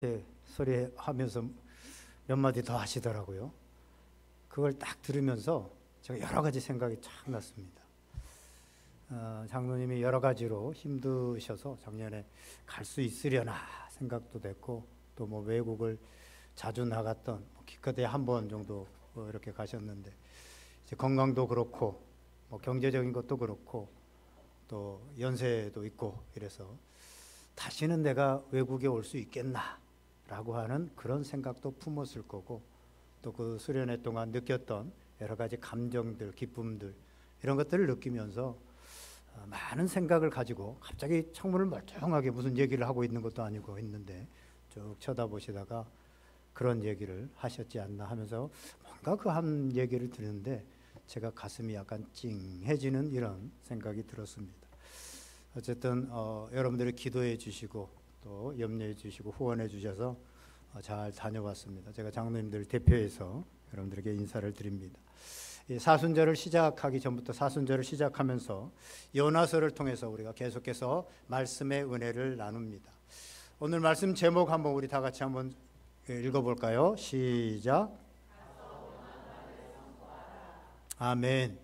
네, 소리하면서 몇 마디 더 하시더라고요. 그걸 딱 들으면서 제가 여러 가지 생각이 쫙 났습니다. 장로님이 여러 가지로 힘드셔서 작년에 갈 수 있으려나 생각도 됐고, 또 뭐 외국을 자주 나갔던 기껏해 한 번 정도 이렇게 가셨는데, 이제 건강도 그렇고 뭐 경제적인 것도 그렇고 또 연세도 있고 이래서 다시는 내가 외국에 올 수 있겠나 라고 하는 그런 생각도 품었을 거고, 또 그 수련회 동안 느꼈던 여러 가지 감정들, 기쁨들 이런 것들을 느끼면서 많은 생각을 가지고 갑자기 창문을 멀쩡하게 무슨 얘기를 하고 있는 것도 아니고 했는데 쭉 쳐다보시다가 그런 얘기를 하셨지 않나 하면서 뭔가 그 한 얘기를 듣는데 제가 가슴이 약간 찡해지는 이런 생각이 들었습니다. 어쨌든 여러분들이 기도해 주시고 또 염려해 주시고 후원해 주셔서 잘 다녀왔습니다. 제가 장로님들 대표해서 여러분들에게 인사를 드립니다. 사순절을 시작하기 전부터 사순절을 시작하면서 요나서를 통해서 우리가 계속해서 말씀의 은혜를 나눕니다. 오늘 말씀 제목 한번 우리 다 같이 한번 읽어볼까요? 시작. 아멘.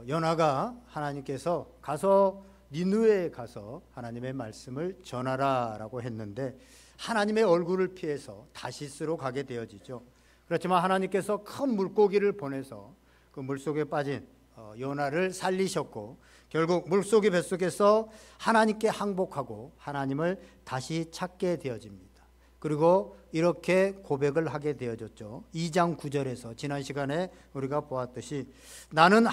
요나가 하나님께서 가서 니느웨에 가서 하나님의 말씀을 전하라 라고 했는데 하나님의 얼굴을 피해서 다시스로 가게 되어지죠. 그렇지만 하나님께서 큰 물고기를 보내서 그 물속에 빠진 요나를 살리셨고, 결국 물속의 뱃속에서 하나님께 항복하고 하나님을 다시 찾게 되어집니다. 그리고 이렇게 고백을 하게 되어졌죠. 2장 9절에서 지난 시간에 우리가 보았듯이 나는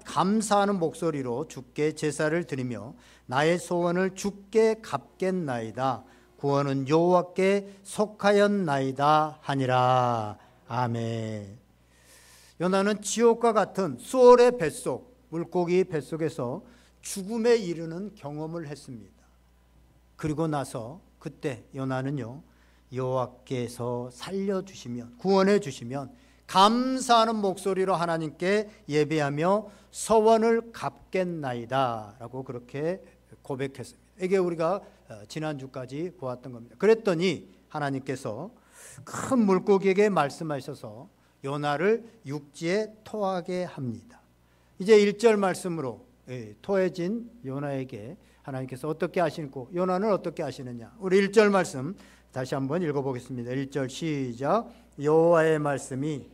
감사하는 목소리로 주께 제사를 드리며 나의 소원을 주께 갚겠나이다. 구원은 여호와께 속하였나이다 하니라. 아멘. 요나는 지옥과 같은 수올의 뱃속, 물고기 뱃속에서 죽음에 이르는 경험을 했습니다. 그리고 나서 그때 요나는요, 여호와께서 살려주시면, 구원해 주시면 감사하는 목소리로 하나님께 예배하며 서원을 갚겠나이다 라고 그렇게 고백했습니다. 이게 우리가 지난주까지 보았던 겁니다. 그랬더니 하나님께서 큰 물고기에게 말씀하셔서 요나를 육지에 토하게 합니다. 이제 1절 말씀으로 토해진 요나에게 하나님께서 어떻게 하시고 요나는 어떻게 하시느냐, 우리 1절 말씀 다시 한번 읽어보겠습니다. 1절 시작. 여호와의 말씀이,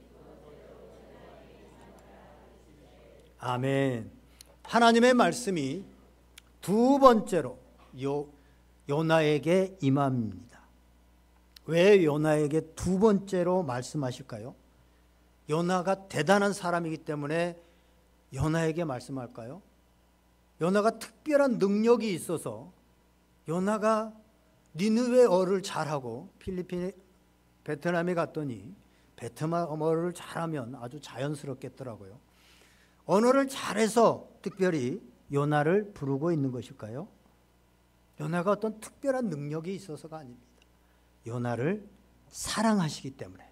아멘. 하나님의 말씀이 두 번째로 요나에게 임합니다. 왜 요나에게 두 번째로 말씀하실까요? 요나가 대단한 사람이기 때문에 요나에게 말씀할까요? 요나가 특별한 능력이 있어서 요나가 니느웨어를 잘하고 베트남에 갔더니 베트남어를 잘하면 아주 자연스럽겠더라고요. 언어를 잘해서 특별히 요나를 부르고 있는 것일까요? 요나가 어떤 특별한 능력이 있어서가 아닙니다. 요나를 사랑하시기 때문에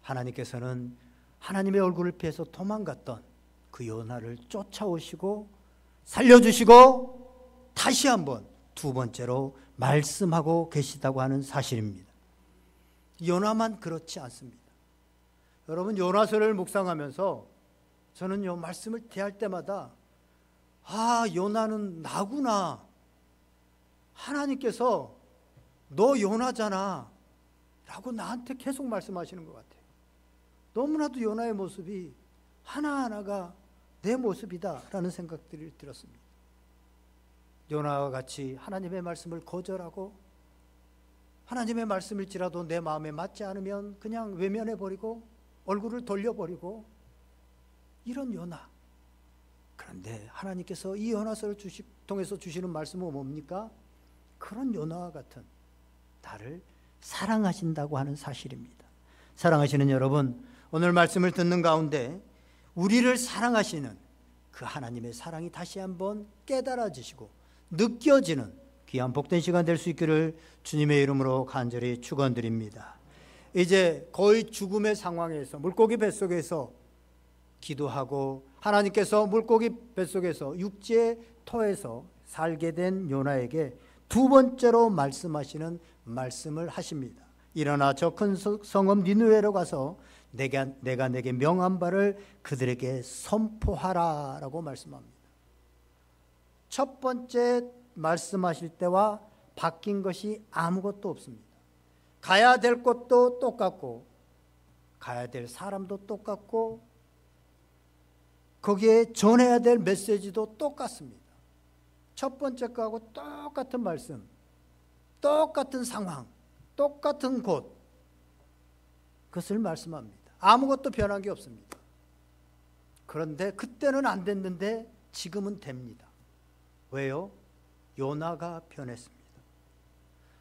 하나님께서는 하나님의 얼굴을 피해서 도망갔던 그 요나를 쫓아오시고 살려주시고 다시 한번 두 번째로 말씀하고 계시다고 하는 사실입니다. 요나만 그렇지 않습니다. 여러분, 요나서를 묵상하면서 저는 요 말씀을 대할 때마다 요나는 나구나. 하나님께서 너 요나잖아 라고 나한테 계속 말씀하시는 것 같아요. 너무나도 요나의 모습이 하나하나가 내 모습이다 라는 생각들이 들었습니다. 요나와 같이 하나님의 말씀을 거절하고 하나님의 말씀일지라도 내 마음에 맞지 않으면 그냥 외면해버리고 얼굴을 돌려버리고 이런 요나. 그런데 하나님께서 이 요나서를 통해서 주시는 말씀은 뭡니까? 그런 요나와 같은 나를 사랑하신다고 하는 사실입니다. 사랑하시는 여러분, 오늘 말씀을 듣는 가운데 우리를 사랑하시는 그 하나님의 사랑이 다시 한번 깨달아지시고 느껴지는 귀한 복된 시간 될 수 있기를 주님의 이름으로 간절히 축원드립니다. 이제 거의 죽음의 상황에서 물고기 뱃속에서 기도하고 하나님께서 물고기 뱃속에서 육지의 토에서 살게 된 요나에게 두 번째로 말씀하시는 말씀을 하십니다. 일어나 저 큰 성읍 니느웨로 가서 내가 내게 명한 바를 그들에게 선포하라 라고 말씀합니다. 첫 번째 말씀하실 때와 바뀐 것이 아무것도 없습니다. 가야 될 곳도 똑같고 가야 될 사람도 똑같고 거기에 전해야 될 메시지도 똑같습니다. 첫 번째 거하고 똑같은 말씀, 똑같은 상황, 똑같은 곳, 그것을 말씀합니다. 아무것도 변한 게 없습니다. 그런데 그때는 안 됐는데 지금은 됩니다. 왜요? 요나가 변했습니다.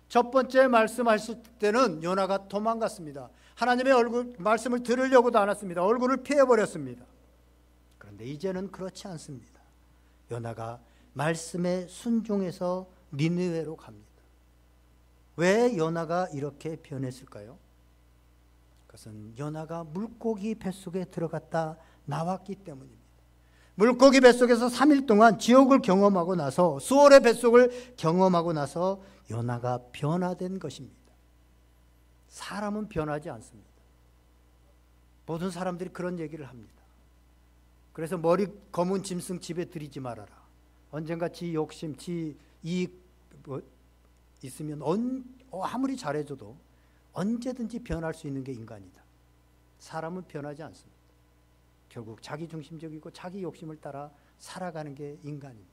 첫 번째 말씀하실 때는 요나가 도망갔습니다. 하나님의 말씀을 들으려고도 않았습니다. 얼굴을 피해버렸습니다. 그런데 이제는 그렇지 않습니다. 요나가 말씀에 순종해서 니느웨로 갑니다. 왜 요나가 이렇게 변했을까요? 그것은 요나가 물고기 뱃속에 들어갔다 나왔기 때문입니다. 물고기 뱃속에서 3일 동안 지옥을 경험하고 나서, 수월의 뱃속을 경험하고 나서 요나가 변화된 것입니다. 사람은 변하지 않습니다. 모든 사람들이 그런 얘기를 합니다. 그래서 머리 검은 짐승 집에 들이지 말아라. 언젠가 지 욕심, 지 이익 있으면 아무리 잘해줘도 언제든지 변할 수 있는 게 인간이다. 사람은 변하지 않습니다. 결국 자기중심적이고 자기 욕심을 따라 살아가는 게 인간입니다.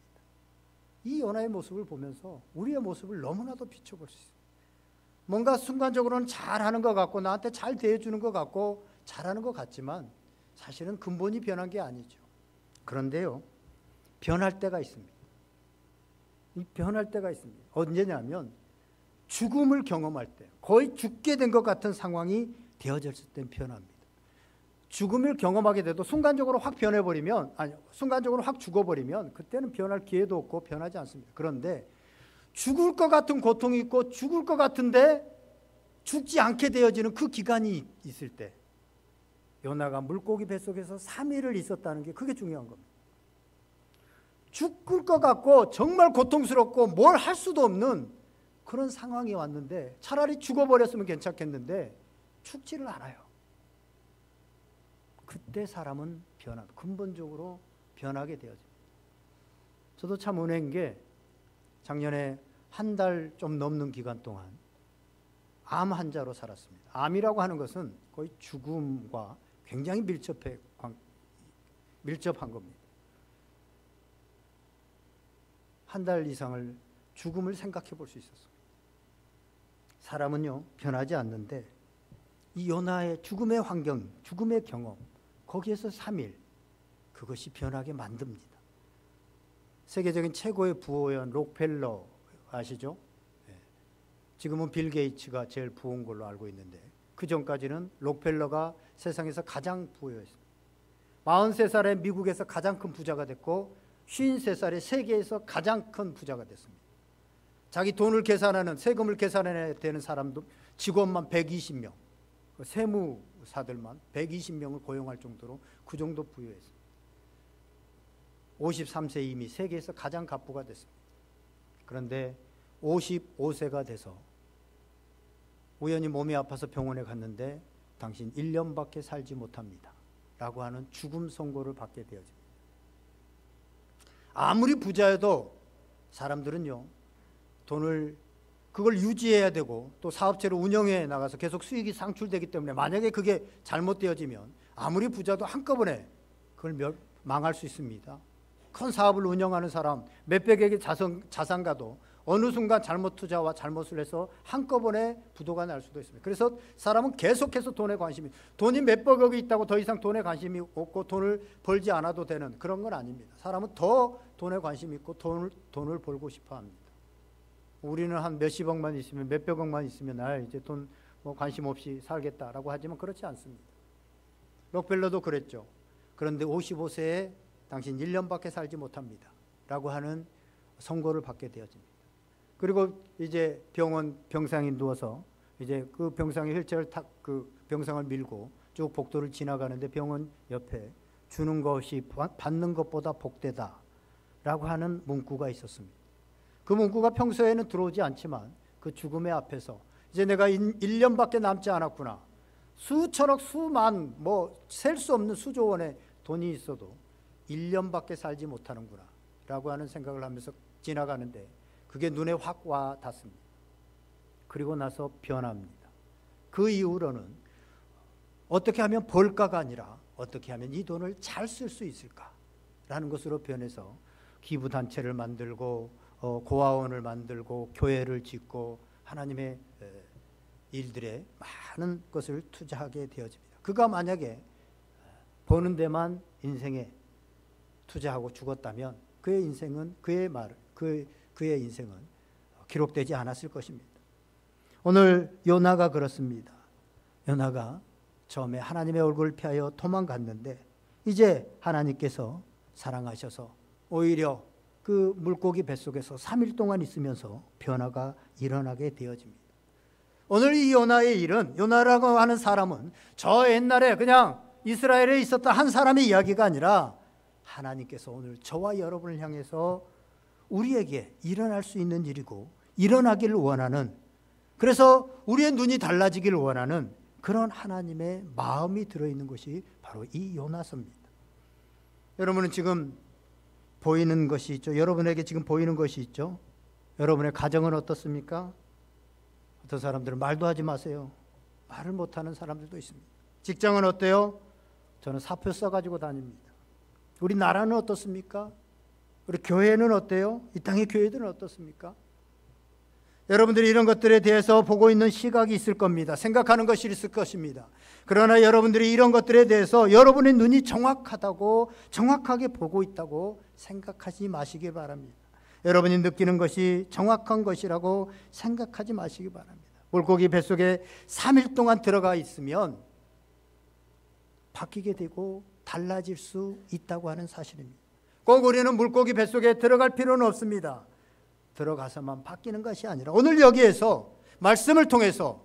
이 요나의 모습을 보면서 우리의 모습을 너무나도 비춰볼 수 있어요. 뭔가 순간적으로는 잘하는 것 같고 나한테 잘 대해주는 것 같고 잘하는 것 같지만 사실은 근본이 변한 게 아니죠. 그런데요, 변할 때가 있습니다. 이 변할 때가 있습니다. 언제냐면 죽음을 경험할 때, 거의 죽게 된 것 같은 상황이 되어졌을 땐 변합니다. 죽음을 경험하게 돼도 순간적으로 확 변해버리면, 순간적으로 확 죽어버리면 그때는 변할 기회도 없고 변하지 않습니다. 그런데 죽을 것 같은 고통이 있고 죽을 것 같은데 죽지 않게 되어지는 그 기간이 있을 때, 요나가 물고기 뱃속에서 3일을 있었다는 게 그게 중요한 겁니다. 죽을 것 같고 정말 고통스럽고 뭘 할 수도 없는 그런 상황이 왔는데 차라리 죽어버렸으면 괜찮겠는데 죽지를 않아요. 그때 사람은 근본적으로 변하게 되어집니다. 저도 참 은혜인 게 작년에 한 달 좀 넘는 기간 동안 암 환자로 살았습니다. 암이라고 하는 것은 거의 죽음과 굉장히 밀접한 겁니다. 한 달 이상을 죽음을 생각해 볼 수 있었습니다. 사람은요, 변하지 않는데 이 요나의 죽음의 환경, 죽음의 경험, 거기에서 3일, 그것이 변하게 만듭니다. 세계적인 최고의 부호연 록펠러 아시죠? 네. 지금은 빌 게이츠가 제일 부호인 걸로 알고 있는데 그 전까지는 록펠러가 세상에서 가장 부호였습니다. 43살에 미국에서 가장 큰 부자가 됐고 53살에 세계에서 가장 큰 부자가 됐습니다. 자기 돈을 계산하는, 세금을 계산해야 되는 사람도 직원만 120명, 세무사들만 120명을 고용할 정도로 그 정도 부유했습니다. 53세 이미 세계에서 가장 갑부가 됐습니다. 그런데 55세가 돼서 우연히 몸이 아파서 병원에 갔는데 당신 1년밖에 살지 못합니다 라고 하는 죽음 선고를 받게 되어집니다. 아무리 부자여도 사람들은요, 그걸 유지해야 되고 또 사업체를 운영해 나가서 계속 수익이 상출되기 때문에 만약에 그게 잘못되어지면 아무리 부자도 한꺼번에 그걸 망할 수 있습니다. 큰 사업을 운영하는 사람, 몇백억의 자산가도 어느 순간 잘못 투자와 잘못을 해서 한꺼번에 부도가 날 수도 있습니다. 그래서 사람은 계속해서 돈이 몇백억이 있다고 더 이상 돈에 관심이 없고 돈을 벌지 않아도 되는 그런 건 아닙니다. 사람은 더 돈에 관심이 있고 돈을 벌고 싶어 합니다. 우리는 한 몇십억만 있으면, 몇백억만 있으면 이제 돈 관심 없이 살겠다라고 하지만 그렇지 않습니다. 록펠러도 그랬죠. 그런데 55세에 당신 1년밖에 살지 못합니다 라고 하는 선고를 받게 되어집니다. 그리고 이제 병상에 누워서 이제 그 병상의 휠체어를 그 병상을 밀고 쭉 복도를 지나가는데 병원 옆에 주는 것이 받는 것보다 복되다 라고 하는 문구가 있었습니다. 그 문구가 평소에는 들어오지 않지만 그 죽음의 앞에서 이제 내가 1년밖에 남지 않았구나. 수천억 수만 셀 수 없는 수조 원의 돈이 있어도 1년밖에 살지 못하는구나 라고 하는 생각을 하면서 지나가는데 그게 눈에 확 와 닿습니다. 그리고 나서 변합니다. 그 이후로는 어떻게 하면 벌까가 아니라 어떻게 하면 이 돈을 잘 쓸 수 있을까라는 것으로 변해서 기부단체를 만들고 고아원을 만들고 교회를 짓고 하나님의 일들에 많은 것을 투자하게 되어집니다. 그가 만약에 버는 데만 인생에 투자하고 죽었다면 그의 인생은 그의 인생은 기록되지 않았을 것입니다. 오늘 요나가 그렇습니다. 요나가 처음에 하나님의 얼굴을 피하여 도망갔는데 이제 하나님께서 사랑하셔서 오히려 그 물고기 뱃속에서 3일 동안 있으면서 변화가 일어나게 되어집니다. 오늘 이 요나의 일은, 요나라고 하는 사람은 저 옛날에 그냥 이스라엘에 있었던 한 사람의 이야기가 아니라 하나님께서 오늘 저와 여러분을 향해서 우리에게 일어날 수 있는 일이고 일어나기를 원하는, 그래서 우리의 눈이 달라지기를 원하는 그런 하나님의 마음이 들어있는 것이 바로 이 요나서입니다. 여러분은 지금 보이는 것이 있죠. 여러분에게 지금 보이는 것이 있죠. 여러분의 가정은 어떻습니까? 어떤 사람들은 말도 하지 마세요. 말을 못하는 사람들도 있습니다. 직장은 어때요? 저는 사표 써가지고 다닙니다. 우리 나라는 어떻습니까? 우리 교회는 어때요? 이 땅의 교회들은 어떻습니까? 여러분들이 이런 것들에 대해서 보고 있는 시각이 있을 겁니다. 생각하는 것이 있을 것입니다. 그러나 여러분들이 이런 것들에 대해서 여러분의 눈이 정확하게 보고 있다고 생각하지 마시기 바랍니다. 여러분이 느끼는 것이 정확한 것이라고 생각하지 마시기 바랍니다. 물고기 뱃속에 3일 동안 들어가 있으면 바뀌게 되고 달라질 수 있다고 하는 사실입니다. 꼭 우리는 물고기 뱃속에 들어갈 필요는 없습니다. 들어가서만 바뀌는 것이 아니라 오늘 여기에서 말씀을 통해서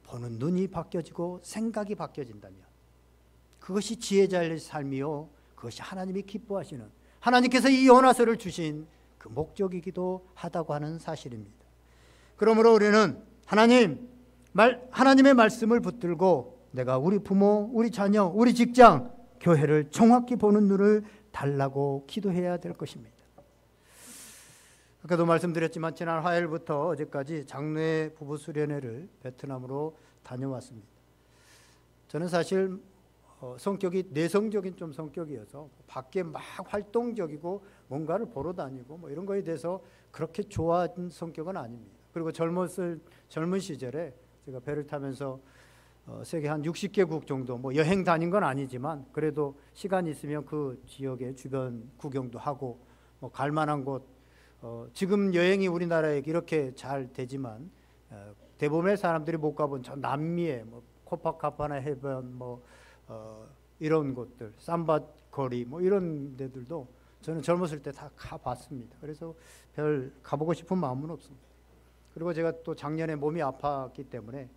보는 눈이 바뀌어지고 생각이 바뀌어진다면 그것이 지혜자의 삶이요, 그것이 하나님이 기뻐하시는, 하나님께서 이 요나서를 주신 그 목적이기도 하다고 하는 사실입니다. 그러므로 우리는 하나님의 말씀을 붙들고 내가 우리 부모, 우리 자녀, 우리 직장, 교회를 정확히 보는 눈을 달라고 기도해야 될 것입니다. 아까도 말씀드렸지만 지난 화요일부터 어제까지 장로회 부부 수련회를 베트남으로 다녀왔습니다. 저는 사실 성격이 내성적인 좀 성격이어서 밖에 막 활동적이고 뭔가를 보러 다니고 이런 거에 대해서 그렇게 좋아하는 성격은 아닙니다. 그리고 젊은 시절에 제가 배를 타면서 세계 한 60개국 정도 여행 다닌 건 아니지만 그래도 시간이 있으면 그 지역의 주변 구경도 하고 갈 만한 곳, 지금 여행이 우리나라에 이렇게 잘 되지만 대부분의 사람들이 못 가본 저 남미의 코파카파나 해변 이런 곳들, 삼바 거리 이런 데들도 저는 젊었을 때 다 가봤습니다. 그래서 별 가보고 싶은 마음은 없습니다. 그리고 제가 또 작년에 몸이 아팠기 때문에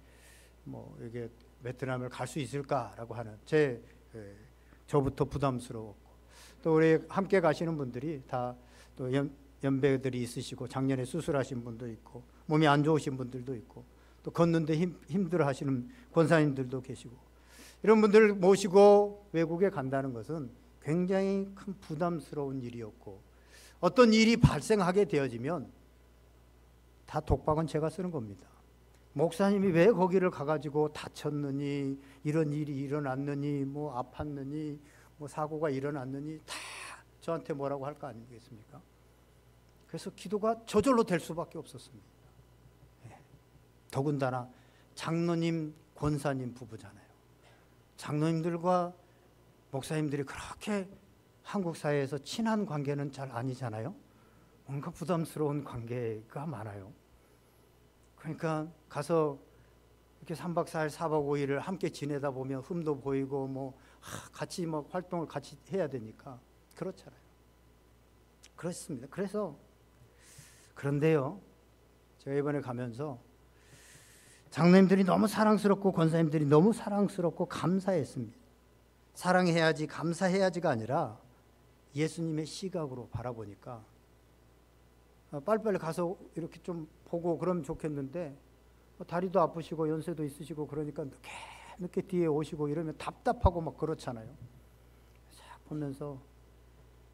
이게 베트남을 갈 수 있을까라고 하는 저부터 부담스러웠고, 또 우리 함께 가시는 분들이 다 또 연배들이 있으시고 작년에 수술하신 분도 있고 몸이 안 좋으신 분들도 있고 또 걷는데 힘들어 하시는 권사님들도 계시고, 이런 분들을 모시고 외국에 간다는 것은 굉장히 큰 부담스러운 일이었고, 어떤 일이 발생하게 되어지면 다 독박은 제가 쓰는 겁니다. 목사님이 왜 거기를 가가지고 다쳤느니, 이런 일이 일어났느니, 아팠느니, 사고가 일어났느니 다 저한테 뭐라고 할 거 아니겠습니까? 그래서 기도가 저절로 될 수밖에 없었습니다. 더군다나 장로님, 권사님 부부잖아요. 장로님들과 목사님들이 그렇게 한국 사회에서 친한 관계는 잘 아니잖아요. 뭔가 부담스러운 관계가 많아요. 그러니까 가서 이렇게 3박 4일, 4박 5일을 함께 지내다 보면 흠도 보이고 같이 활동을 같이 해야 되니까 그렇잖아요. 그렇습니다. 그런데요, 제가 이번에 가면서 장로님들이 너무 사랑스럽고 권사님들이 너무 사랑스럽고 감사했습니다. 사랑해야지, 감사해야지가 아니라 예수님의 시각으로 바라보니까 빨리빨리 가서 이렇게 좀 보고 그러면 좋겠는데 다리도 아프시고 연세도 있으시고 그러니까 늦게 뒤에 오시고 이러면 답답하고 막 그렇잖아요. 쫙 보면서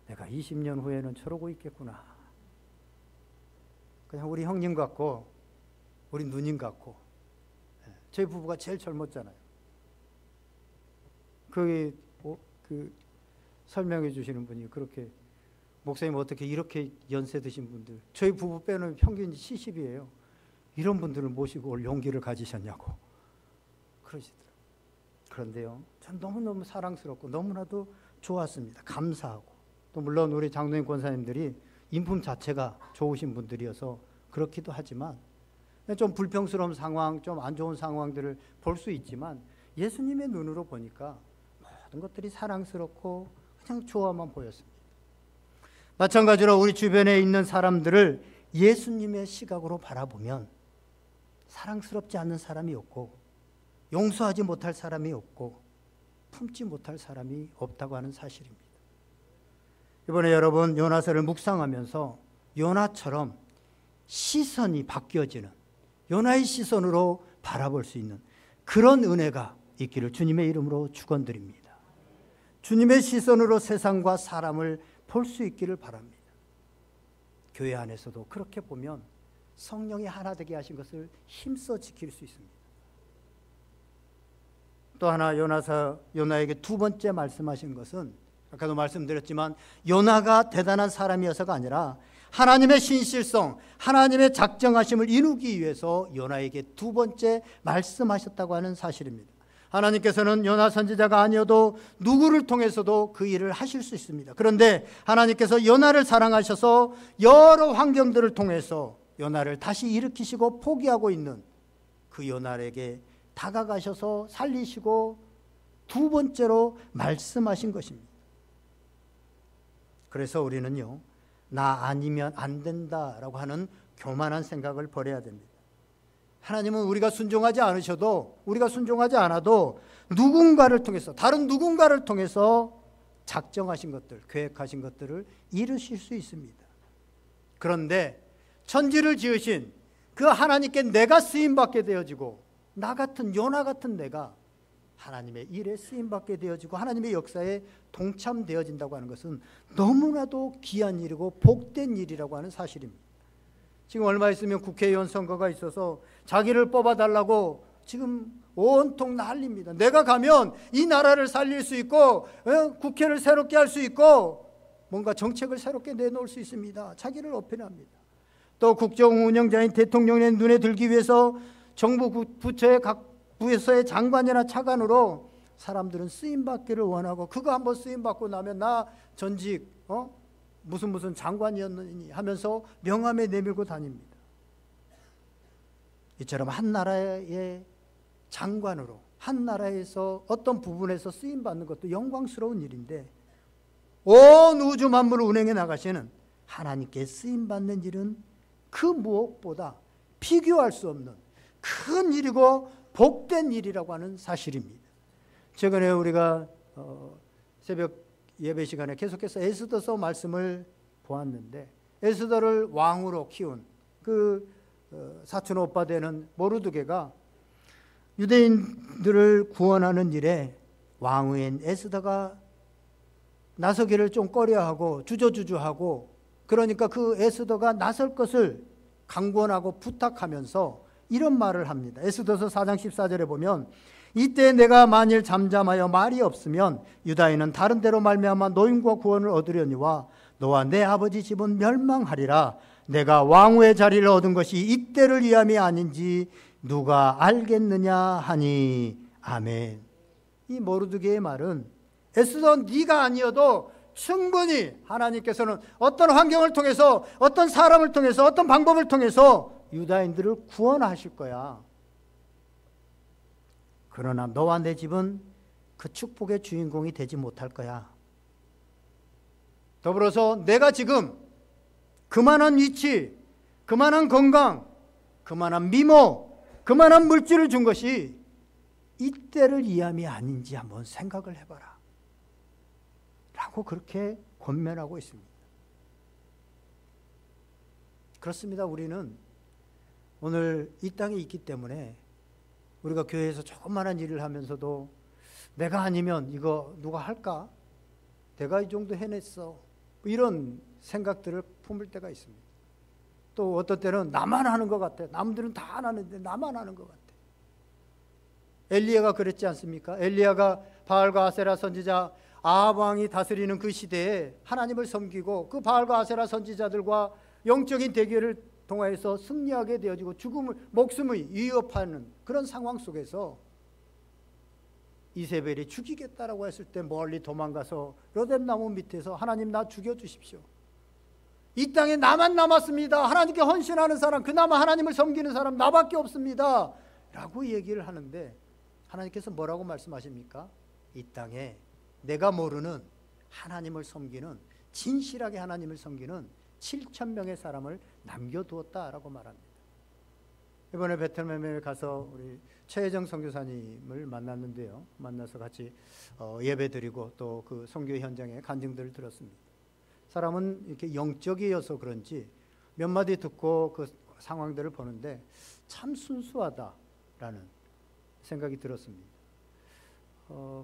내가 20년 후에는 저러고 있겠구나. 그냥 우리 형님 같고 우리 누님 같고 저희 부부가 제일 젊었잖아요. 그 설명해 주시는 분이 그렇게 목사님 어떻게 이렇게 연세 드신 분들 저희 부부 빼놓으면 평균 70이에요. 이런 분들을 모시고 올 용기를 가지셨냐고 그러시더라고요. 그런데요, 전 너무너무 사랑스럽고 너무나도 좋았습니다. 감사하고 또 물론 우리 장로님 권사님들이 인품 자체가 좋으신 분들이어서 그렇기도 하지만 좀 불평스러운 상황, 좀 안 좋은 상황들을 볼 수 있지만 예수님의 눈으로 보니까 모든 것들이 사랑스럽고 그냥 좋아만 보였습니다. 마찬가지로 우리 주변에 있는 사람들을 예수님의 시각으로 바라보면 사랑스럽지 않는 사람이 없고 용서하지 못할 사람이 없고 품지 못할 사람이 없다고 하는 사실입니다. 이번에 여러분 요나서를 묵상하면서 요나처럼 시선이 바뀌어지는 요나의 시선으로 바라볼 수 있는 그런 은혜가 있기를 주님의 이름으로 축원드립니다. 주님의 시선으로 세상과 사람을 볼 수 있기를 바랍니다. 교회 안에서도 그렇게 보면 성령이 하나 되게 하신 것을 힘써 지킬 수 있습니다. 또 하나 요나에게 두 번째 말씀하신 것은 아까도 말씀드렸지만 요나가 대단한 사람이어서가 아니라 하나님의 신실성, 하나님의 작정하심을 이루기 위해서 요나에게 두 번째 말씀하셨다고 하는 사실입니다. 하나님께서는 요나 선지자가 아니어도 누구를 통해서도 그 일을 하실 수 있습니다. 그런데 하나님께서 요나를 사랑하셔서 여러 환경들을 통해서 요나를 다시 일으키시고 포기하고 있는 그 요나에게 다가가셔서 살리시고 두 번째로 말씀하신 것입니다. 그래서 우리는요, 나 아니면 안 된다라고 하는 교만한 생각을 버려야 됩니다. 하나님은 우리가 순종하지 않아도 누군가를 통해서, 다른 누군가를 통해서 작정하신 것들, 계획하신 것들을 이루실 수 있습니다. 그런데 천지를 지으신 그 하나님께 내가 쓰임받게 되어지고 나 같은 요나 같은 내가 하나님의 일에 쓰임받게 되어지고 하나님의 역사에 동참되어진다고 하는 것은 너무나도 귀한 일이고 복된 일이라고 하는 사실입니다. 지금 얼마 있으면 국회의원 선거가 있어서 자기를 뽑아달라고 지금 온통 난립니다. 내가 가면 이 나라를 살릴 수 있고 국회를 새롭게 할 수 있고 뭔가 정책을 새롭게 내놓을 수 있습니다. 자기를 어필합니다. 또 국정 운영자인 대통령의 눈에 들기 위해서 정부 부처의 각 부에서의 장관이나 차관으로 사람들은 쓰임받기를 원하고 그거 한번 쓰임받고 나면 나 전직 무슨 장관이었느니 하면서 명함에 내밀고 다닙니다. 이처럼 한 나라의 장관으로 한 나라에서 어떤 부분에서 쓰임받는 것도 영광스러운 일인데 온 우주 만물을 운행해 나가시는 하나님께 쓰임받는 일은 그 무엇보다 비교할 수 없는 큰 일이고 복된 일이라고 하는 사실입니다. 최근에 우리가 새벽 예배 시간에 계속해서 에스더서 말씀을 보았는데 에스더를 왕으로 키운 그 사촌 오빠 되는 모르드게가 유대인들을 구원하는 일에 왕후인 에스더가 나서기를 좀 꺼려하고 주저주저하고 그러니까 그 에스더가 나설 것을 강권하고 부탁하면서 이런 말을 합니다. 에스더서 4장 14절에 보면 이때 내가 만일 잠잠하여 말이 없으면 유다인은 다른 데로 말미암아 노임과 구원을 얻으려니와 너와 내 아버지 집은 멸망하리라. 내가 왕후의 자리를 얻은 것이 이때를 위함이 아닌지 누가 알겠느냐 하니 아멘. 이 모르드게의 말은 에스더 네가 아니어도 충분히 하나님께서는 어떤 환경을 통해서 어떤 사람을 통해서 어떤 방법을 통해서 유다인들을 구원하실 거야. 그러나 너와 내 집은 그 축복의 주인공이 되지 못할 거야. 더불어서 내가 지금 그만한 위치, 그만한 건강, 그만한 미모, 그만한 물질을 준 것이 이때를 위함이 아닌지 한번 생각을 해봐라 라고 그렇게 권면하고 있습니다. 그렇습니다. 우리는 오늘 이 땅에 있기 때문에 우리가 교회에서 조그마한 일을 하면서도 내가 아니면 이거 누가 할까? 내가 이 정도 해냈어. 이런 생각들을 품을 때가 있습니다. 또 어떤 때는 나만 하는 것 같아. 남들은 다 안 하는데 나만 하는 것 같아. 엘리야가 그랬지 않습니까? 엘리야가 바알과 아세라 선지자 아합 왕이 다스리는 그 시대에 하나님을 섬기고 그 바알과 아세라 선지자들과 영적인 대결을 통해서 승리하게 되어지고 목숨을 위협하는 그런 상황 속에서 이세벨이 죽이겠다라고 했을 때 멀리 도망가서 로뎀나무 밑에서 하나님 나 죽여주십시오. 이 땅에 나만 남았습니다. 하나님께 헌신하는 사람, 그나마 하나님을 섬기는 사람 나밖에 없습니다. 라고 얘기를 하는데 하나님께서 뭐라고 말씀하십니까? 이 땅에 내가 모르는 하나님을 섬기는, 진실하게 하나님을 섬기는 7,000명의 사람을 남겨두었다라고 말합니다. 이번에 베틀레헴에 가서 우리 최혜정 선교사님을 만났는데요. 만나서 같이 예배드리고 또 그 선교 현장의 간증들을 들었습니다. 사람은 이렇게 영적이어서 그런지 몇 마디 듣고 그 상황들을 보는데 참 순수하다라는 생각이 들었습니다.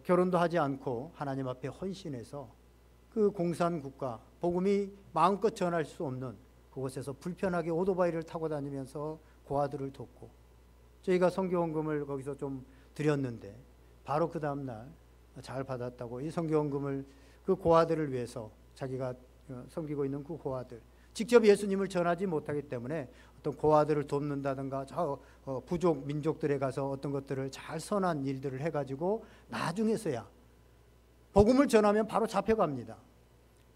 결혼도 하지 않고 하나님 앞에 헌신해서 그 공산국가, 복음이 마음껏 전할 수 없는 그곳에서 불편하게 오토바이를 타고 다니면서 고아들을 돕고, 저희가 선교원금을 거기서 좀 드렸는데 바로 그 다음날 잘 받았다고 이 선교원금을 그 고아들을 위해서, 자기가 섬기고 있는 그 고아들, 직접 예수님을 전하지 못하기 때문에 어떤 고아들을 돕는다든가 저 부족 민족들에 가서 어떤 것들을 잘 선한 일들을 해가지고 나중에서야 복음을 전하면 바로 잡혀갑니다.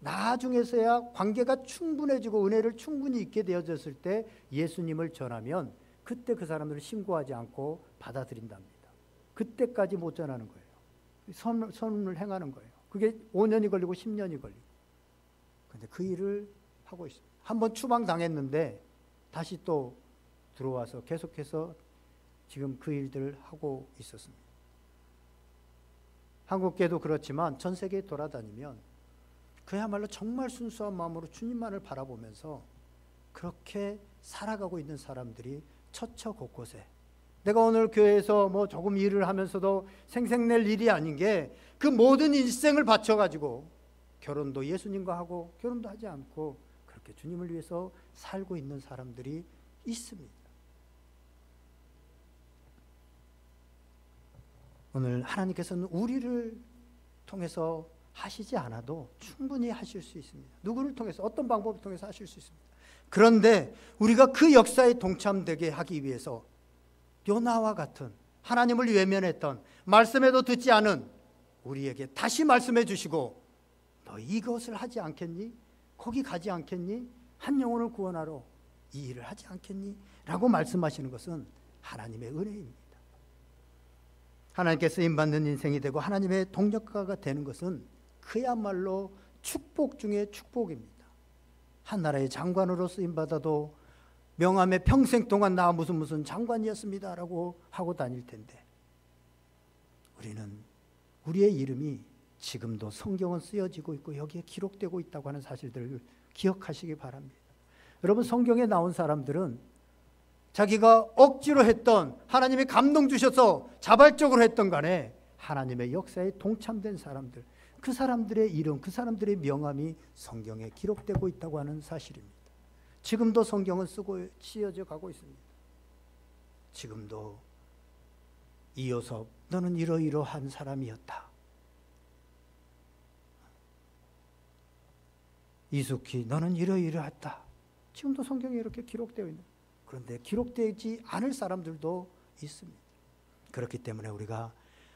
나중에서야 관계가 충분해지고 은혜를 충분히 있게 되어졌을 때 예수님을 전하면 그때 그 사람들을 신고하지 않고 받아들인답니다. 그때까지 못 전하는 거예요. 선을 행하는 거예요. 그게 5년이 걸리고 10년이 걸리고. 그런데 그 일을 하고 있습니다. 한번 추방당했는데 다시 또 들어와서 계속해서 지금 그 일들을 하고 있었습니다. 한국계도 그렇지만 전 세계에 돌아다니면 그야말로 정말 순수한 마음으로 주님만을 바라보면서 그렇게 살아가고 있는 사람들이 처처 곳곳에, 내가 오늘 교회에서 뭐 조금 일을 하면서도 생색낼 일이 아닌 게 그 모든 일생을 바쳐가지고 결혼도 예수님과 하고 결혼도 하지 않고 그렇게 주님을 위해서 살고 있는 사람들이 있습니다. 오늘 하나님께서는 우리를 통해서 하시지 않아도 충분히 하실 수 있습니다. 누구를 통해서, 어떤 방법을 통해서 하실 수 있습니다. 그런데 우리가 그 역사에 동참되게 하기 위해서 요나와 같은 하나님을 외면했던, 말씀에도 듣지 않은 우리에게 다시 말씀해 주시고, 너 이것을 하지 않겠니? 거기 가지 않겠니? 한 영혼을 구원하러 이 일을 하지 않겠니? 라고 말씀하시는 것은 하나님의 은혜입니다. 하나님께 쓰임받는 인생이 되고 하나님의 동력가가 되는 것은 그야말로 축복 중에 축복입니다. 한 나라의 장관으로 쓰임받아도 명함에 평생 동안 나 무슨 장관이었습니다 라고 하고 다닐 텐데, 우리는 우리의 이름이 지금도 성경은 쓰여지고 있고 여기에 기록되고 있다고 하는 사실들을 기억하시기 바랍니다. 여러분, 성경에 나온 사람들은 자기가 억지로 했던, 하나님이 감동 주셔서 자발적으로 했던 간에 하나님의 역사에 동참된 사람들, 그 사람들의 이름, 그 사람들의 명함이 성경에 기록되고 있다고 하는 사실입니다. 지금도 성경은 쓰여져 가고 있습니다. 지금도 이요섭 너는 이러이러한 사람이었다. 이숙희 너는 이러이러했다. 지금도 성경에 이렇게 기록되어 있는, 그런데 기록되지 않을 사람들도 있습니다. 그렇기 때문에 우리가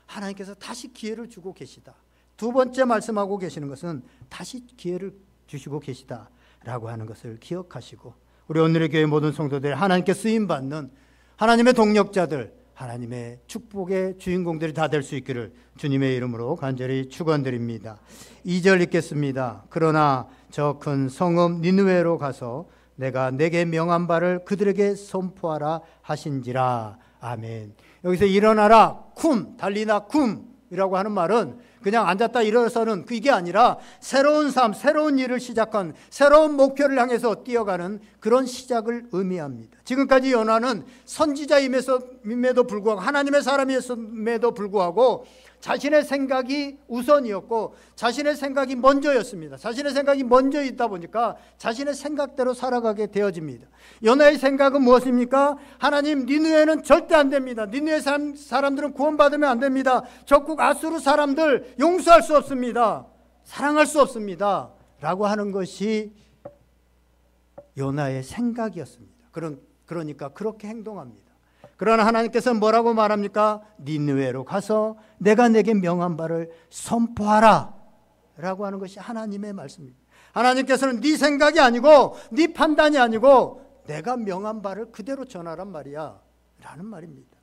하나님께서 다시 기회를 주고 계시다. 두 번째 말씀하고 계시는 것은 다시 기회를 주시고 계시다라고 하는 것을 기억하시고, 우리 오늘의 교회 모든 성도들, 하나님께 쓰임받는 하나님의 동력자들, 하나님의 축복의 주인공들이 다 될 수 있기를 주님의 이름으로 간절히 축원드립니다. 2절 읽겠습니다. 그러나 저 큰 성읍 니느웨로 가서 내가 내게 명한 바를 그들에게 선포하라 하신지라. 아멘. 여기서 일어나라 쿰, 달리나 쿰이라고 하는 말은 그냥 앉았다 일어서는 그게 아니라 새로운 삶, 새로운 일을 시작한, 새로운 목표를 향해서 뛰어가는 그런 시작을 의미합니다. 지금까지 요나는 선지자임에도 불구하고, 하나님의 사람임에도 불구하고 자신의 생각이 우선이었고 자신의 생각이 먼저였습니다. 자신의 생각이 먼저 있다 보니까 자신의 생각대로 살아가게 되어집니다. 요나의 생각은 무엇입니까? 하나님, 니느웨는 절대 안 됩니다. 니느웨 사람들은 구원받으면 안 됩니다. 적국 아수르 사람들 용서할 수 없습니다. 사랑할 수 없습니다. 라고 하는 것이 요나의 생각이었습니다. 그러니까 그렇게 행동합니다. 그러나 하나님께서는 뭐라고 말합니까? 니느웨로 가서 내가 내게 명한 바를 선포하라 라고 하는 것이 하나님의 말씀입니다. 하나님께서는 네 생각이 아니고 네 판단이 아니고 내가 명한 바를 그대로 전하란 말이야 라는 말입니다.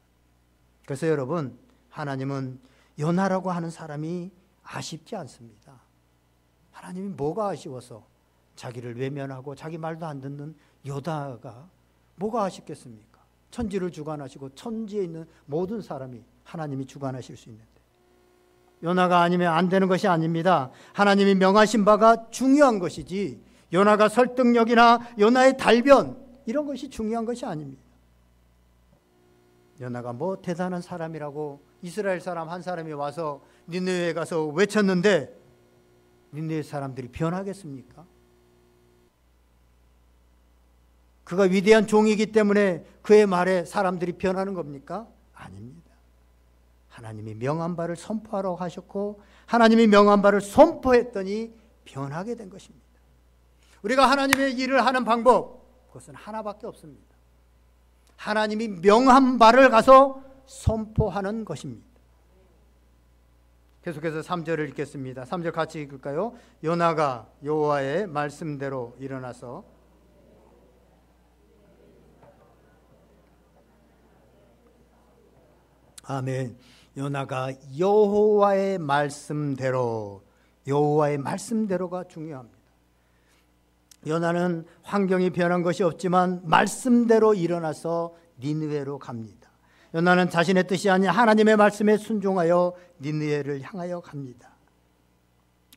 그래서 여러분, 하나님은 요나라고 하는 사람이 아쉽지 않습니다. 하나님이 뭐가 아쉬워서 자기를 외면하고 자기 말도 안 듣는 요나가 뭐가 아쉽겠습니까? 천지를 주관하시고 천지에 있는 모든 사람이 하나님이 주관하실 수 있는데, 요나가 아니면 안 되는 것이 아닙니다. 하나님이 명하신 바가 중요한 것이지 요나가 설득력이나 요나의 달변 이런 것이 중요한 것이 아닙니다. 요나가 뭐 대단한 사람이라고 이스라엘 사람 한 사람이 와서 니느웨에 가서 외쳤는데 니느웨 사람들이 변하겠습니까? 그가 위대한 종이기 때문에 그의 말에 사람들이 변하는 겁니까? 아닙니다. 하나님이 명한 바를 선포하라고 하셨고 하나님이 명한 바를 선포했더니 변하게 된 것입니다. 우리가 하나님의 일을 하는 방법, 그것은 하나밖에 없습니다. 하나님이 명한 바를 가서 선포하는 것입니다. 계속해서 3절을 읽겠습니다. 3절 같이 읽을까요? 요나가 여호와의 말씀대로 일어나서 아멘. 요나가 여호와의 말씀대로가 중요합니다. 요나는 환경이 변한 것이 없지만 말씀대로 일어나서 니느웨로 갑니다. 요나는 자신의 뜻이 아닌 하나님의 말씀에 순종하여 니느웨를 향하여 갑니다.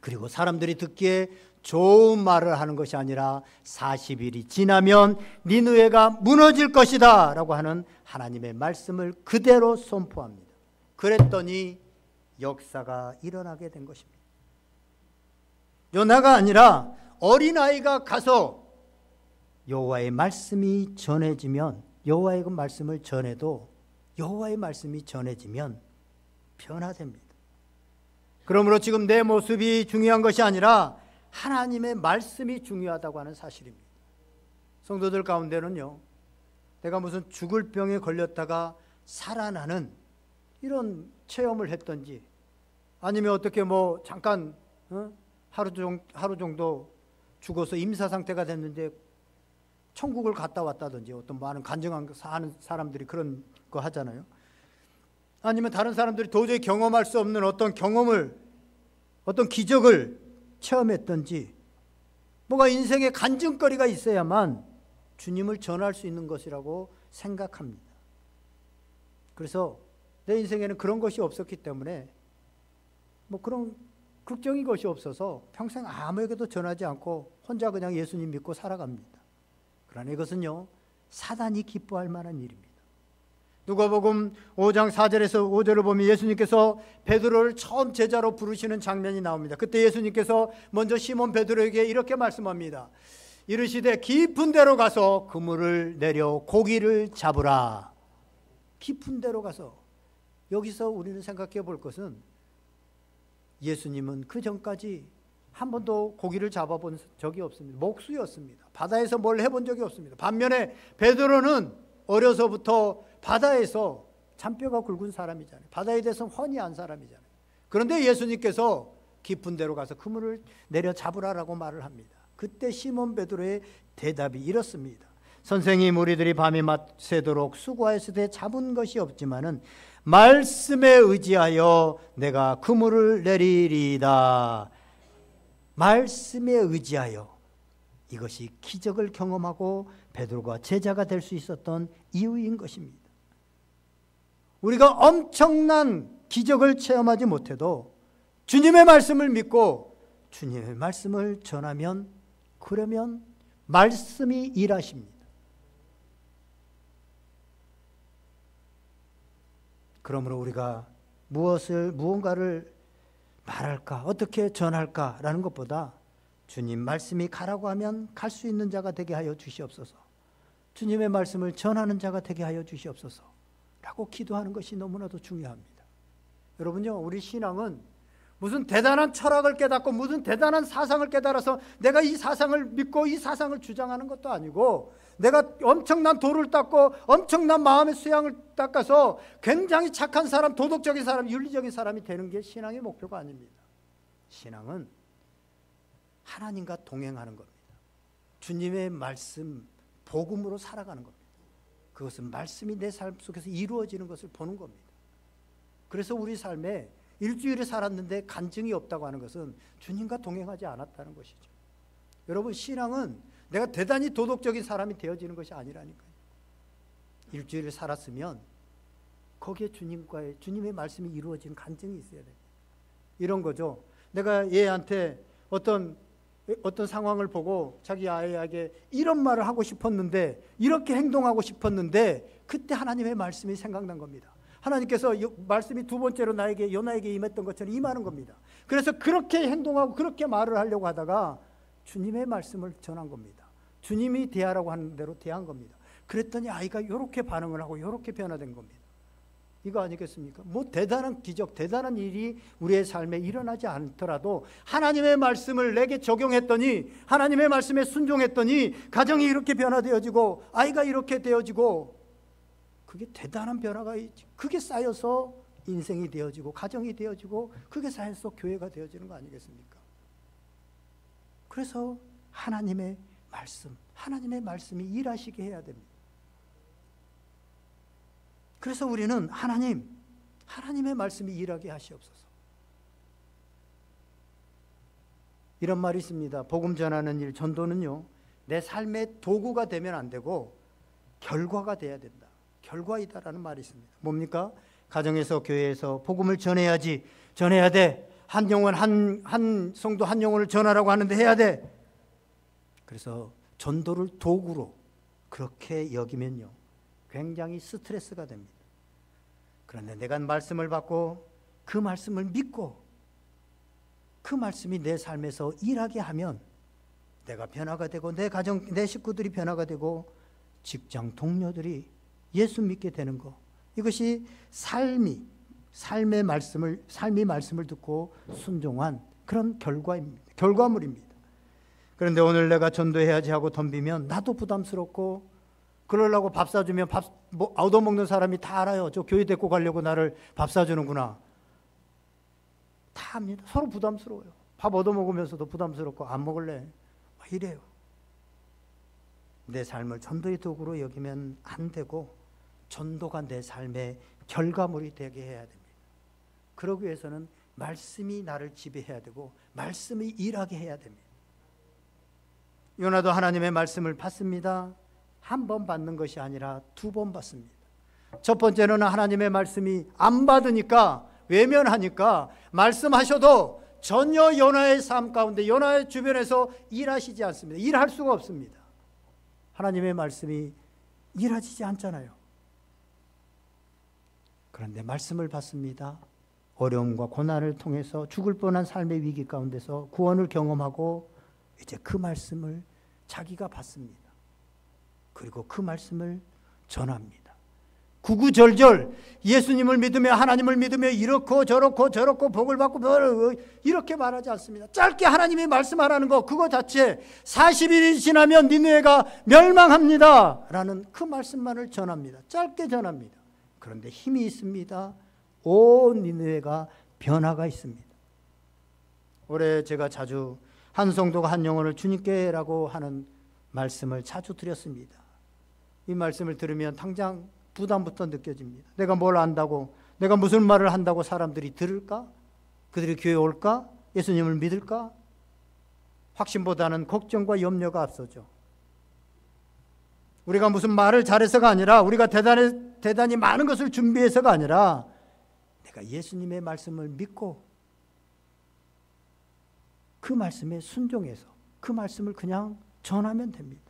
그리고 사람들이 듣기에 좋은 말을 하는 것이 아니라 40일이 지나면 니느웨가 무너질 것이다 라고 하는 하나님의 말씀을 그대로 선포합니다. 그랬더니 역사가 일어나게 된 것입니다. 요나가 아니라 어린아이가 가서 여호와의 말씀이 전해지면, 여호와의 그 말씀을 전해도 여호와의 말씀이 전해지면 변화됩니다. 그러므로 지금 내 모습이 중요한 것이 아니라 하나님의 말씀이 중요하다고 하는 사실입니다. 성도들 가운데는요, 내가 무슨 죽을 병에 걸렸다가 살아나는 이런 체험을 했던지, 아니면 어떻게 뭐 잠깐 하루 정도 죽어서 임사 상태가 됐는데 천국을 갔다 왔다든지, 어떤 많은 간증한 하는 사람들이 그런 거 하잖아요. 아니면 다른 사람들이 도저히 경험할 수 없는 어떤 경험을, 어떤 기적을 체험했던지, 뭔가 인생에 간증거리가 있어야만 주님을 전할 수 있는 것이라고 생각합니다. 그래서 내 인생에는 그런 것이 없었기 때문에 뭐 그런 극적인 것이 없어서 평생 아무에게도 전하지 않고 혼자 그냥 예수님 믿고 살아갑니다. 그러나 이것은요, 사단이 기뻐할 만한 일입니다. 누가복음 5장 4절에서 5절을 보면 예수님께서 베드로를 처음 제자로 부르시는 장면이 나옵니다. 그때 예수님께서 먼저 시몬 베드로에게 이렇게 말씀합니다. 이르시되 깊은 데로 가서 그물을 내려 고기를 잡으라. 깊은 데로 가서, 여기서 우리는 생각해 볼 것은 예수님은 그 전까지 한 번도 고기를 잡아본 적이 없습니다. 목수였습니다. 바다에서 뭘 해본 적이 없습니다. 반면에 베드로는 어려서부터 바다에서 잔뼈가 굵은 사람이잖아요. 바다에 대해서 훤히 안 사람이잖아요. 그런데 예수님께서 깊은 데로 가서 그물을 내려 잡으라라고 말을 합니다. 그때 시몬 베드로의 대답이 이렇습니다. 선생님, 우리들이 밤이 새도록 수고하였으되 잡은 것이 없지만은 말씀에 의지하여 내가 그물을 내리리이다. 말씀에 의지하여, 이것이 기적을 경험하고 베드로가 제자가 될 수 있었던 이유인 것입니다. 우리가 엄청난 기적을 체험하지 못해도 주님의 말씀을 믿고 주님의 말씀을 전하면, 그러면 말씀이 일하십니다. 그러므로 우리가 무언가를 말할까, 어떻게 전할까라는 것보다 주님 말씀이 가라고 하면 갈 수 있는 자가 되게 하여 주시옵소서. 주님의 말씀을 전하는 자가 되게 하여 주시옵소서 라고 기도하는 것이 너무나도 중요합니다. 여러분요, 우리 신앙은 무슨 대단한 철학을 깨닫고 무슨 대단한 사상을 깨달아서 내가 이 사상을 믿고 이 사상을 주장하는 것도 아니고, 내가 엄청난 도를 닦고 엄청난 마음의 수양을 닦아서 굉장히 착한 사람, 도덕적인 사람, 윤리적인 사람이 되는 게 신앙의 목표가 아닙니다. 신앙은 하나님과 동행하는 겁니다. 주님의 말씀, 복음으로 살아가는 겁니다. 그것은 말씀이 내 삶 속에서 이루어지는 것을 보는 겁니다. 그래서 우리 삶에 일주일에 살았는데 간증이 없다고 하는 것은 주님과 동행하지 않았다는 것이죠. 여러분, 신앙은 내가 대단히 도덕적인 사람이 되어지는 것이 아니라니까요. 일주일을 살았으면 거기에 주님의 말씀이 이루어지는 간증이 있어야 돼요. 이런 거죠. 내가 얘한테 어떤 상황을 보고 자기 아이에게 이런 말을 하고 싶었는데, 이렇게 행동하고 싶었는데, 그때 하나님의 말씀이 생각난 겁니다. 하나님께서 말씀이 두 번째로 요나에게 임했던 것처럼 임하는 겁니다. 그래서 그렇게 행동하고 그렇게 말을 하려고 하다가 주님의 말씀을 전한 겁니다. 주님이 대하라고 하는 대로 대한 겁니다. 그랬더니 아이가 이렇게 반응을 하고 이렇게 변화된 겁니다. 이거 아니겠습니까? 뭐 대단한 기적, 대단한 일이 우리의 삶에 일어나지 않더라도 하나님의 말씀을 내게 적용했더니, 하나님의 말씀에 순종했더니 가정이 이렇게 변화되어지고 아이가 이렇게 되어지고, 그게 대단한 변화가 있지. 그게 쌓여서 인생이 되어지고 가정이 되어지고, 그게 쌓여서 교회가 되어지는 거 아니겠습니까? 그래서 하나님의 말씀이 일하시게 해야 됩니다. 그래서 우리는 하나님의 말씀이 일하게 하시옵소서. 이런 말이 있습니다. 복음 전하는 일, 전도는요, 내 삶의 도구가 되면 안 되고 결과가 돼야 된다. 결과이다라는 말이 있습니다. 뭡니까? 가정에서, 교회에서 복음을 전해야 돼. 한 영혼, 한 성도 한 영혼을 전하라고 하는데 해야 돼. 그래서 전도를 도구로 그렇게 여기면요, 굉장히 스트레스가 됩니다. 그런데 내가 말씀을 받고 그 말씀을 믿고 그 말씀이 내 삶에서 일하게 하면 내가 변화가 되고, 내 가정, 내 식구들이 변화가 되고, 직장 동료들이 예수 믿게 되는 것, 이것이 삶이 말씀을 듣고 순종한 그런 결과물입니다. 그런데 오늘 내가 전도해야지 하고 덤비면 나도 부담스럽고, 그러려고 밥 사주면 얻어먹는 사람이 다 알아요. 저 교회 데리고 가려고 나를 밥 사주는구나. 다 압니다. 서로 부담스러워요. 밥 얻어먹으면서도 부담스럽고 안 먹을래. 이래요. 내 삶을 전도의 도구로 여기면 안 되고, 전도가 내 삶의 결과물이 되게 해야 됩니다. 그러기 위해서는 말씀이 나를 지배해야 되고 말씀이 일하게 해야 됩니다. 요나도 하나님의 말씀을 받습니다. 한 번 받는 것이 아니라 두 번 받습니다. 첫 번째는 하나님의 말씀이 안 받으니까, 외면하니까 말씀하셔도 전혀 요나의 삶 가운데, 요나의 주변에서 일하시지 않습니다. 일할 수가 없습니다. 하나님의 말씀이 일하시지 않잖아요. 그런데 말씀을 받습니다. 어려움과 고난을 통해서 죽을 뻔한 삶의 위기 가운데서 구원을 경험하고 이제 그 말씀을 자기가 받습니다. 그리고 그 말씀을 전합니다. 구구절절 예수님을 믿으며 하나님을 믿으며 이렇고 저렇고 복을 받고 이렇게 말하지 않습니다. 짧게 하나님이 말씀하라는 거, 그거 자체 40일이 지나면 니느웨가 멸망합니다 라는 그 말씀만을 전합니다. 짧게 전합니다. 그런데 힘이 있습니다. 온 니느웨가 변화가 있습니다. 올해 제가 자주 한 성도가 한 영혼을 주님께라고 하는 말씀을 자주 드렸습니다. 이 말씀을 들으면 당장 부담부터 느껴집니다. 내가 뭘 안다고, 내가 무슨 말을 한다고 사람들이 들을까? 그들이 교회에 올까? 예수님을 믿을까? 확신보다는 걱정과 염려가 앞서죠. 우리가 무슨 말을 잘해서가 아니라, 우리가 대단히 많은 것을 준비해서가 아니라, 내가 예수님의 말씀을 믿고 그 말씀에 순종해서 그 말씀을 그냥 전하면 됩니다.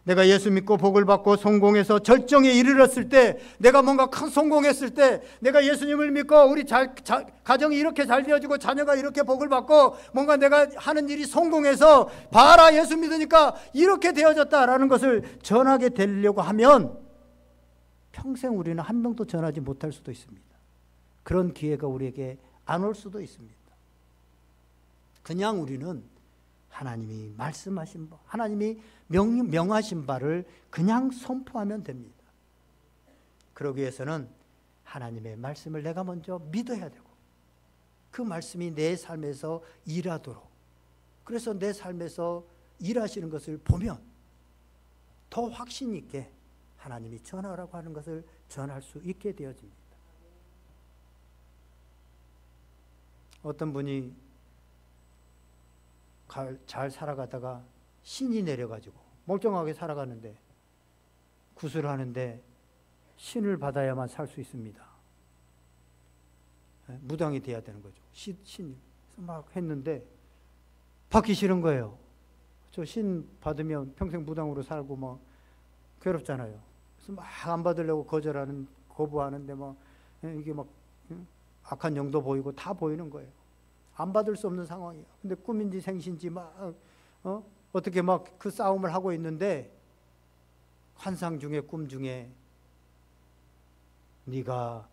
내가 예수 믿고 복을 받고 성공해서 절정에 이르렀을 때, 내가 뭔가 큰 성공했을 때, 내가 예수님을 믿고 우리 가정이 이렇게 잘 되어지고 자녀가 이렇게 복을 받고 뭔가 내가 하는 일이 성공해서 봐라 예수 믿으니까 이렇게 되어졌다라는 것을 전하게 되려고 하면 평생 우리는 한 명도 전하지 못할 수도 있습니다. 그런 기회가 우리에게 안 올 수도 있습니다. 그냥 우리는 하나님이 말씀하신 바, 하나님이 명하신 바를 그냥 선포하면 됩니다. 그러기 위해서는 하나님의 말씀을 내가 먼저 믿어야 되고 그 말씀이 내 삶에서 일하도록, 그래서 내 삶에서 일하시는 것을 보면 더 확신 있게 하나님이 전하라고 하는 것을 전할 수 있게 되어집니다. 어떤 분이 잘 살아가다가 신이 내려가지고 멀쩡하게 살아가는데 구슬을 하는데 신을 받아야만 살 수 있습니다. 무당이 돼야 되는 거죠. 신이 막 했는데 받기 싫은 거예요. 저 신 받으면 평생 무당으로 살고 뭐 괴롭잖아요. 그래서 막 안 받으려고 거부하는데 막 이게 막 악한 영도 보이고 다 보이는 거예요. 안 받을 수 없는 상황이에요. 근데 꿈인지 생신지 막 어떻게 막 그 싸움을 하고 있는데 환상 중에 꿈 중에 네가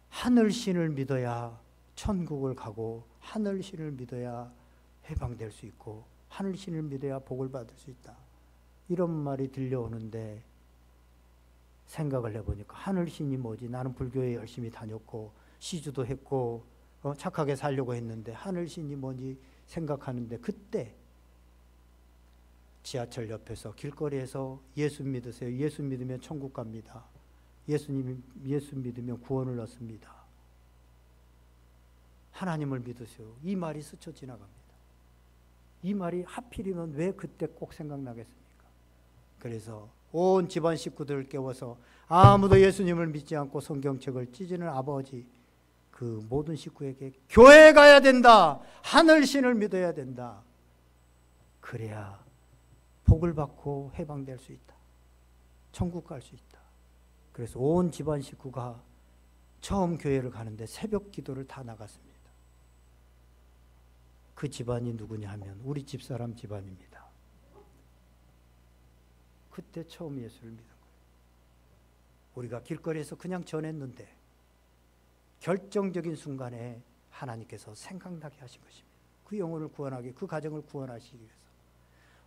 하늘신을 믿어야 천국을 가고 하늘신을 믿어야 해방될 수 있고 하늘신을 믿어야 복을 받을 수 있다. 이런 말이 들려오는데 생각을 해보니까 하늘신이 뭐지? 나는 불교에 열심히 다녔고 시주도 했고 착하게 살려고 했는데 하늘신이 뭔지 생각하는데 그때 지하철 옆에서 길거리에서 예수 믿으세요. 예수 믿으면 천국 갑니다. 예수 믿으면 구원을 얻습니다. 하나님을 믿으세요. 이 말이 스쳐 지나갑니다. 이 말이 하필이면 왜 그때 꼭 생각나겠습니까? 그래서 온 집안 식구들을 깨워서 아무도 예수님을 믿지 않고 성경책을 찢는 아버지, 그 모든 식구에게 교회에 가야 된다. 하늘신을 믿어야 된다. 그래야 복을 받고 해방될 수 있다. 천국 갈 수 있다. 그래서 온 집안 식구가 처음 교회를 가는데 새벽 기도를 다 나갔습니다. 그 집안이 누구냐 하면 우리 집사람 집안입니다. 그때 처음 예수를 믿은 거예요. 우리가 길거리에서 그냥 전했는데 결정적인 순간에 하나님께서 생각나게 하신 것입니다. 그 영혼을 구원하기, 그 가정을 구원하시기 위해서.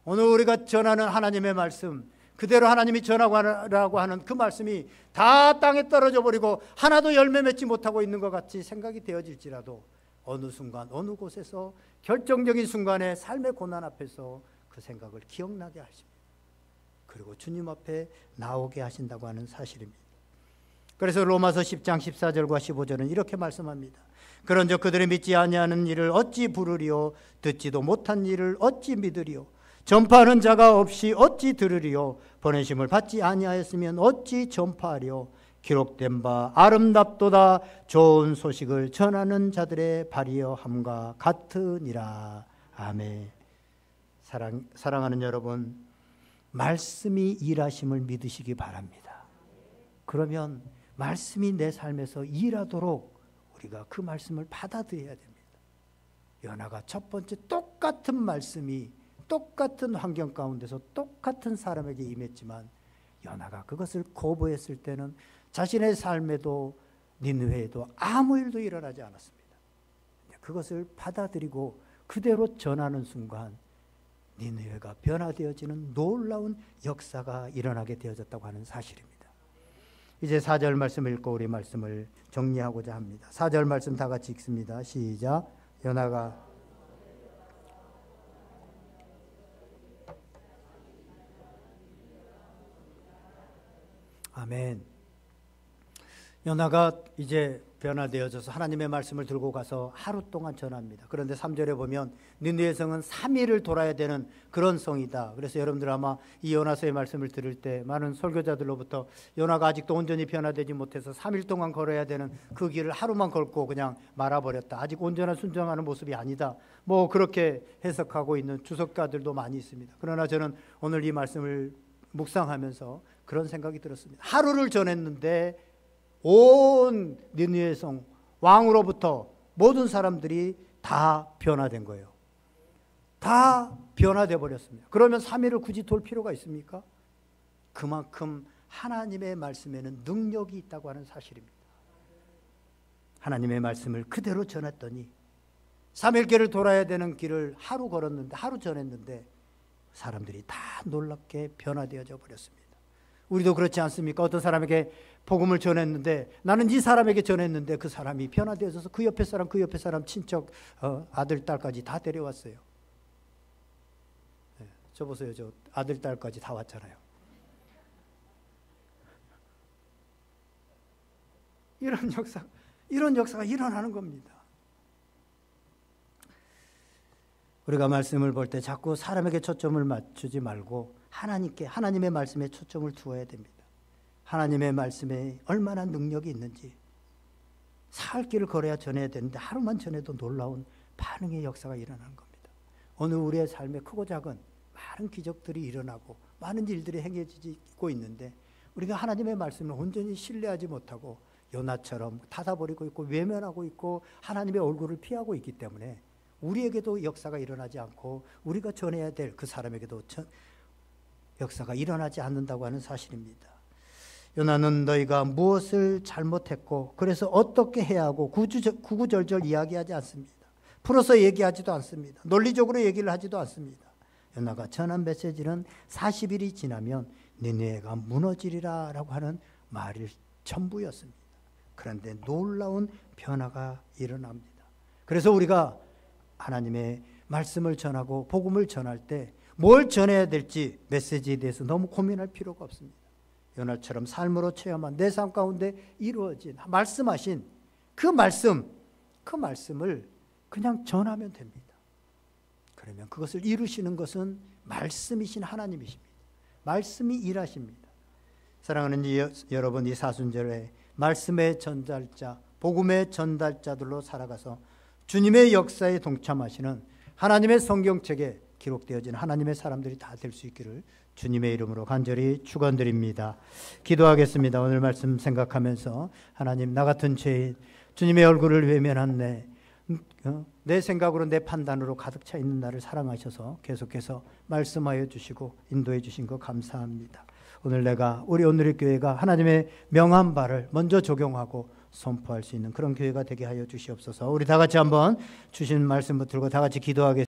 오늘 우리가 전하는 하나님의 말씀, 그대로 하나님이 전하라고 하는 그 말씀이 다 땅에 떨어져 버리고 하나도 열매 맺지 못하고 있는 것 같이 생각이 되어질지라도 어느 순간 어느 곳에서 결정적인 순간에 삶의 고난 앞에서 그 생각을 기억나게 하십니다. 그리고 주님 앞에 나오게 하신다고 하는 사실입니다. 그래서 로마서 10장 14절과 15절은 이렇게 말씀합니다. 그런즉 그들이 믿지 아니하는 일을 어찌 부르리요? 듣지도 못한 일을 어찌 믿으리요? 전파하는 자가 없이 어찌 들으리요? 보내심을 받지 아니하였으면 어찌 전파하리요? 기록된 바 아름답도다 좋은 소식을 전하는 자들의 발이여 함과 같으니라. 아멘. 사랑하는 여러분, 말씀이 일하심을 믿으시기 바랍니다. 그러면 말씀이 내 삶에서 일하도록 우리가 그 말씀을 받아들여야 됩니다. 요나가 첫 번째 똑같은 말씀이 똑같은 환경 가운데서 똑같은 사람에게 임했지만 요나가 그것을 거부했을 때는 자신의 삶에도 니느웨에도 아무 일도 일어나지 않았습니다. 그것을 받아들이고 그대로 전하는 순간 니느웨가 변화되어지는 놀라운 역사가 일어나게 되어졌다고 하는 사실입니다. 이제 4절 말씀 읽고 우리 말씀을 정리하고자 합니다. 4절 말씀 다 같이 읽습니다. 시작. 요나가 아멘. 요나가 이제 변화되어져서 하나님의 말씀을 들고 가서 하루 동안 전합니다. 그런데 3절에 보면 니느웨 성은 3일을 돌아야 되는 그런 성이다. 그래서 여러분들 아마 이 요나서의 말씀을 들을 때 많은 설교자들로부터 요나가 아직도 온전히 변화되지 못해서 3일 동안 걸어야 되는 그 길을 하루만 걸고 그냥 말아버렸다. 아직 온전한 순종하는 모습이 아니다. 뭐 그렇게 해석하고 있는 주석가들도 많이 있습니다. 그러나 저는 오늘 이 말씀을 묵상하면서 그런 생각이 들었습니다. 하루를 전했는데 온 니느웨 성 왕으로부터 모든 사람들이 다 변화된 거예요. 다 변화돼 버렸습니다. 그러면 3일을 굳이 돌 필요가 있습니까? 그만큼 하나님의 말씀에는 능력이 있다고 하는 사실입니다. 하나님의 말씀을 그대로 전했더니 3일길을 돌아야 되는 길을 하루 걸었는데, 하루 전했는데 사람들이 다 놀랍게 변화되어져 버렸습니다. 우리도 그렇지 않습니까? 어떤 사람에게 복음을 전했는데, 나는 이 사람에게 전했는데 그 사람이 변화되어서 그 옆에 사람, 그 옆에 사람, 친척, 아들, 딸까지 다 데려왔어요. 네, 저 보세요. 저 아들, 딸까지 다 왔잖아요. 이런 역사가 일어나는 겁니다. 우리가 말씀을 볼 때 자꾸 사람에게 초점을 맞추지 말고 하나님께, 하나님의 말씀에 초점을 두어야 됩니다. 하나님의 말씀에 얼마나 능력이 있는지, 사흘 길을 걸어야 전해야 되는데 하루만 전해도 놀라운 반응의 역사가 일어나는 겁니다. 오늘 우리의 삶에 크고 작은 많은 기적들이 일어나고 많은 일들이 행해지고 있는데, 우리가 하나님의 말씀을 온전히 신뢰하지 못하고 요나처럼 닫아버리고 있고 외면하고 있고 하나님의 얼굴을 피하고 있기 때문에 우리에게도 역사가 일어나지 않고 우리가 전해야 될 그 사람에게도 역사가 일어나지 않는다고 하는 사실입니다. 요나는 너희가 무엇을 잘못했고 그래서 어떻게 해야 하고 구구절절 이야기하지 않습니다. 풀어서 얘기하지도 않습니다. 논리적으로 얘기를 하지도 않습니다. 요나가 전한 메시지는 40일이 지나면 니느웨가 무너지리라 라고 하는 말이 전부였습니다. 그런데 놀라운 변화가 일어납니다. 그래서 우리가 하나님의 말씀을 전하고 복음을 전할 때 뭘 전해야 될지 메시지에 대해서 너무 고민할 필요가 없습니다. 요나처럼 삶으로 체험한 내 삶 가운데 이루어진 말씀하신 그 말씀을 그냥 전하면 됩니다. 그러면 그것을 이루시는 것은 말씀이신 하나님이십니다. 말씀이 일하십니다. 사랑하는 여러분, 이 사순절에 말씀의 전달자, 복음의 전달자들로 살아가서 주님의 역사에 동참하시는 하나님의 성경책에 기록되어진 하나님의 사람들이 다 될 수 있기를 주님의 이름으로 간절히 축원드립니다. 기도하겠습니다. 오늘 말씀 생각하면서 하나님, 나 같은 죄인, 주님의 얼굴을 외면한 내 생각으로 내 판단으로 가득 차 있는 나를 사랑하셔서 계속해서 말씀하여 주시고 인도해 주신 것 감사합니다. 오늘 내가 우리 오늘의 교회가 하나님의 명한 바를 먼저 적용하고 선포할 수 있는 그런 교회가 되게 하여 주시옵소서. 우리 다 같이 한번 주신 말씀 붙들고 다 같이 기도하겠습니다.